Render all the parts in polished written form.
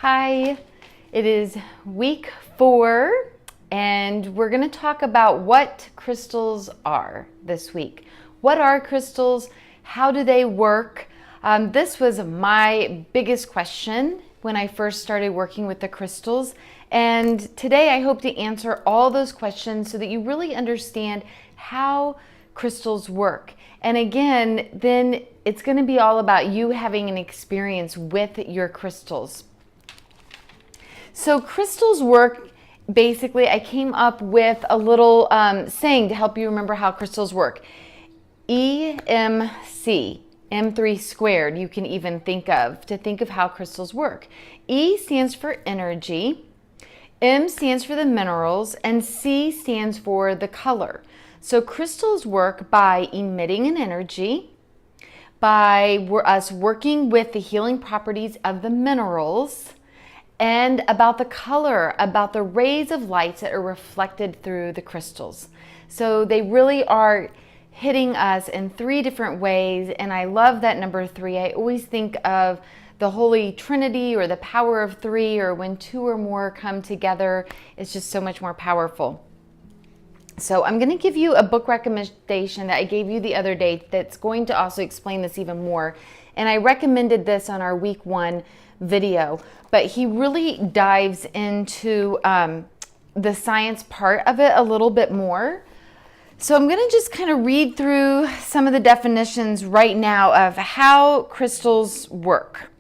Hi, it is week 4 and we're going to talk about what crystals are this week. What are crystals? How do they work? This was my biggest question when I first started working with the crystals, and today I hope to answer all those questions so that you really understand how crystals work. And again, then it's going to be all about you having an experience with your crystals. So crystals work, basically, I came up with a little saying to help you remember how crystals work. EMC, M3 squared, you can even think of how crystals work. E stands for energy, M stands for the minerals, and C stands for the color. So crystals work by emitting an energy, by us working with the healing properties of the minerals, and about the color, about the rays of light that are reflected through the crystals. So they really are hitting us in 3 different ways, and I love that number 3. I always think of the Holy Trinity or the power of 3, or when 2 or more come together, it's just so much more powerful. So I'm going to give you a book recommendation that I gave you the other day that's going to also explain this even more. And I recommended this on our week 1 video, but he really dives into the science part of it a little bit more. So I'm going to just kind of read through some of the definitions right now of how crystals work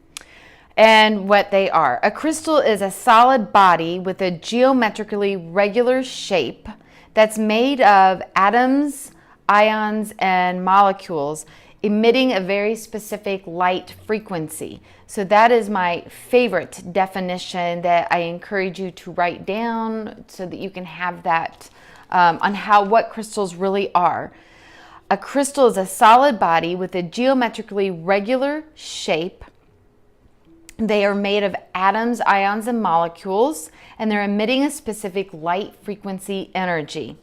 and what they are. A crystal is a solid body with a geometrically regular shape that's made of atoms, ions, and molecules emitting a very specific light frequency. So that is my favorite definition that I encourage you to write down so that you can have that on what crystals really are. A crystal is a solid body with a geometrically regular shape. They are made of atoms, ions, and molecules, and they're emitting a specific light frequency energy.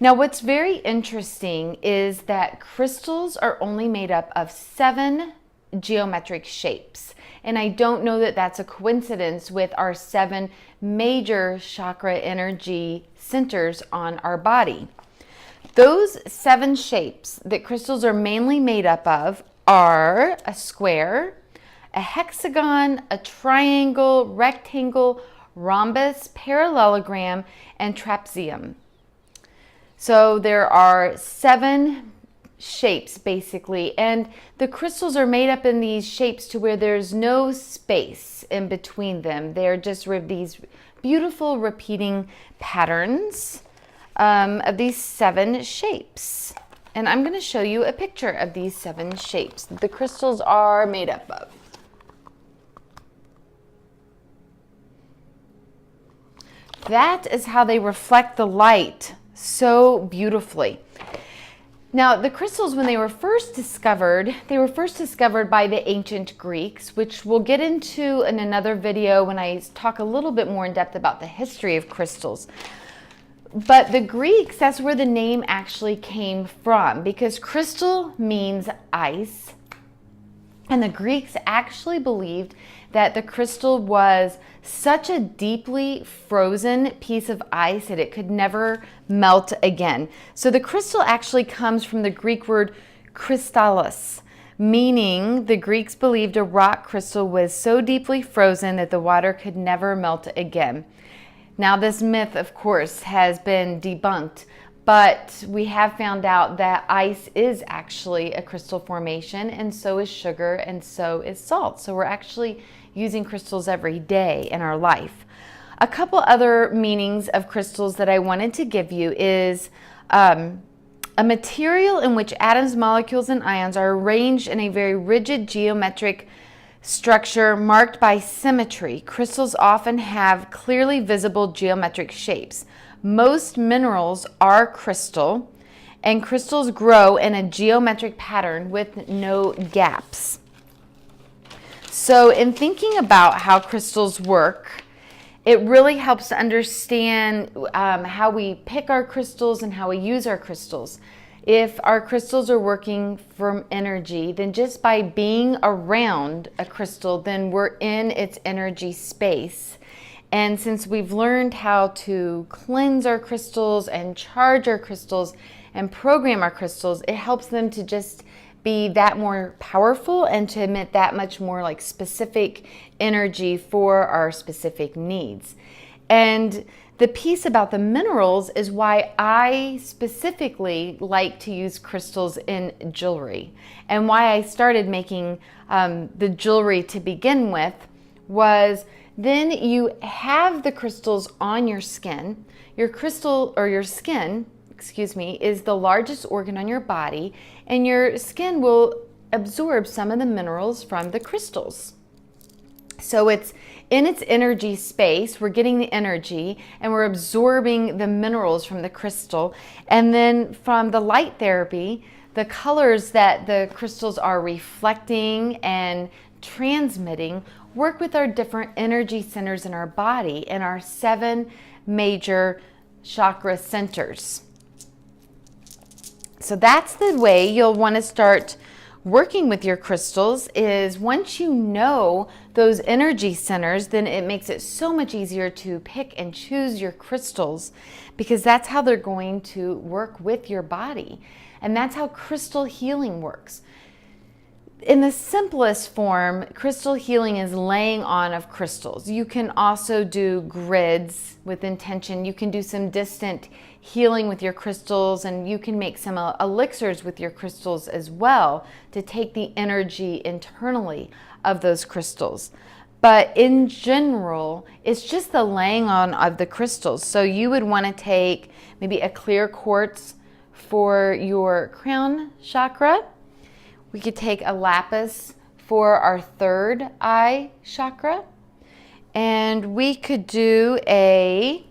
Now, what's very interesting is that crystals are only made up of 7 geometric shapes. And I don't know that that's a coincidence with our 7 major chakra energy centers on our body. Those 7 shapes that crystals are mainly made up of are a square, a hexagon, a triangle, rectangle, rhombus, parallelogram, and trapezium. So there are 7 shapes basically, and the crystals are made up in these shapes to where there's no space in between them. They're just these beautiful repeating patterns of these 7 shapes. And I'm going to show you a picture of these 7 shapes that the crystals are made up of. That is how they reflect the light so beautifully. Now, the crystals, when they were first discovered by the ancient Greeks, which we'll get into in another video when I talk a little bit more in depth about the history of crystals. But the Greeks, that's where the name actually came from, because crystal means ice. And the Greeks actually believed that the crystal was such a deeply frozen piece of ice that it could never melt again. So the crystal actually comes from the Greek word kristallos, meaning the Greeks believed a rock crystal was so deeply frozen that the water could never melt again. Now, this myth, of course, has been debunked, but we have found out that ice is actually a crystal formation, and so is sugar, and so is salt. So we're actually using crystals every day in our life. A couple other meanings of crystals that I wanted to give you is a material in which atoms, molecules, and ions are arranged in a very rigid geometric structure marked by symmetry. Crystals often have clearly visible geometric shapes. Most minerals are crystal, and crystals grow in a geometric pattern with no gaps. So in thinking about how crystals work, it really helps to understand how we pick our crystals and how we use our crystals. If our crystals are working from energy, then just by being around a crystal, then we're in its energy space. And since we've learned how to cleanse our crystals and charge our crystals and program our crystals, it helps them to just be that more powerful and to emit that much more like specific energy for our specific needs. And the piece about the minerals is why I specifically like to use crystals in jewelry, and why I started making the jewelry to begin with was then you have the crystals on your skin. Your crystal or your skin, excuse me, is the largest organ on your body, and your skin will absorb some of the minerals from the crystals. So it's in its energy space, we're getting the energy and we're absorbing the minerals from the crystal. And then from the light therapy, the colors that the crystals are reflecting and transmitting work with our different energy centers in our body and our 7 major chakra centers. So that's the way you'll want to start working with your crystals, is once you know those energy centers, then it makes it so much easier to pick and choose your crystals, because that's how they're going to work with your body. And that's how crystal healing works. In the simplest form, crystal healing is laying on of crystals. You can also do grids with intention. You can do some distant healing with your crystals, and you can make some elixirs with your crystals as well to take the energy internally of those crystals. But in general, it's just the laying on of the crystals. So you would want to take maybe a clear quartz for your crown chakra. We could take a lapis for our 3rd eye chakra. And we could do a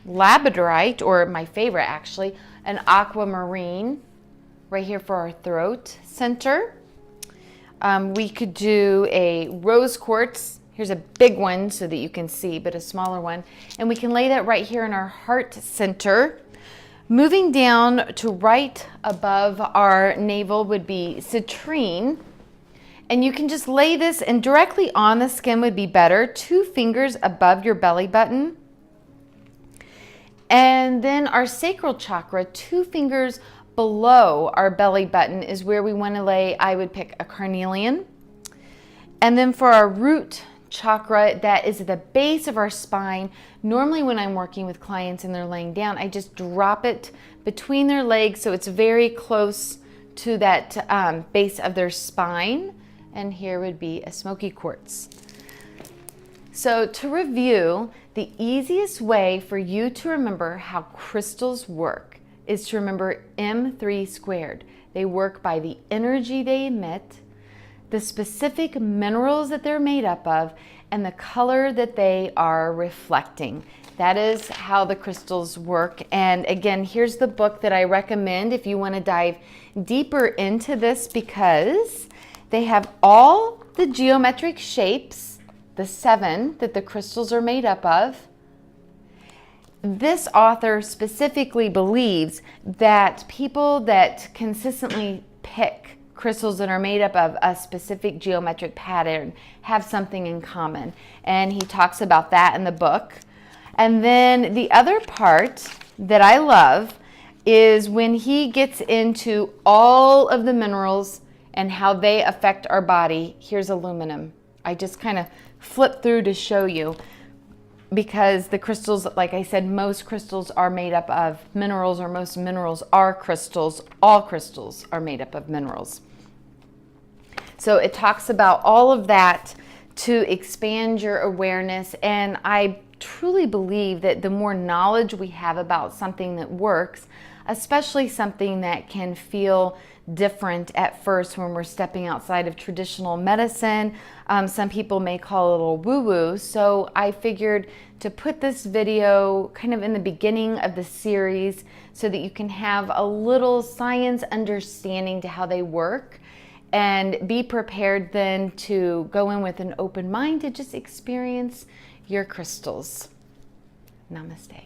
labradorite, or my favorite actually, an aquamarine right here for our throat center. We could do a rose quartz. Here's a big one so that you can see, but a smaller one. And we can lay that right here in our heart center. Moving down to right above our navel would be citrine. And you can just lay this, and directly on the skin would be better, 2 fingers above your belly button. And then our sacral chakra, 2 fingers below our belly button is where we want to lay, I would pick a carnelian. And then for our root chakra, that is at the base of our spine. Normally when I'm working with clients and they're laying down, I just drop it between their legs so it's very close to that base of their spine. And here would be a smoky quartz. So to review, the easiest way for you to remember how crystals work is to remember M3 squared. They work by the energy they emit, the specific minerals that they're made up of, and the color that they are reflecting. That is how the crystals work. And again, here's the book that I recommend if you want to dive deeper into this, because they have all the geometric shapes, the 7 that the crystals are made up of. This author specifically believes that people that consistently pick crystals that are made up of a specific geometric pattern have something in common. And he talks about that in the book. And then the other part that I love is when he gets into all of the minerals and how they affect our body. Here's aluminum. I just kind of flipped through to show you, because the crystals, like I said, most crystals are made up of minerals, or most minerals are crystals. All crystals are made up of minerals. So it talks about all of that to expand your awareness. And I truly believe that the more knowledge we have about something that works, especially something that can feel different at first when we're stepping outside of traditional medicine, some people may call it a little woo-woo. So I figured to put this video kind of in the beginning of the series so that you can have a little science understanding to how they work, and be prepared then to go in with an open mind to just experience your crystals. Namaste.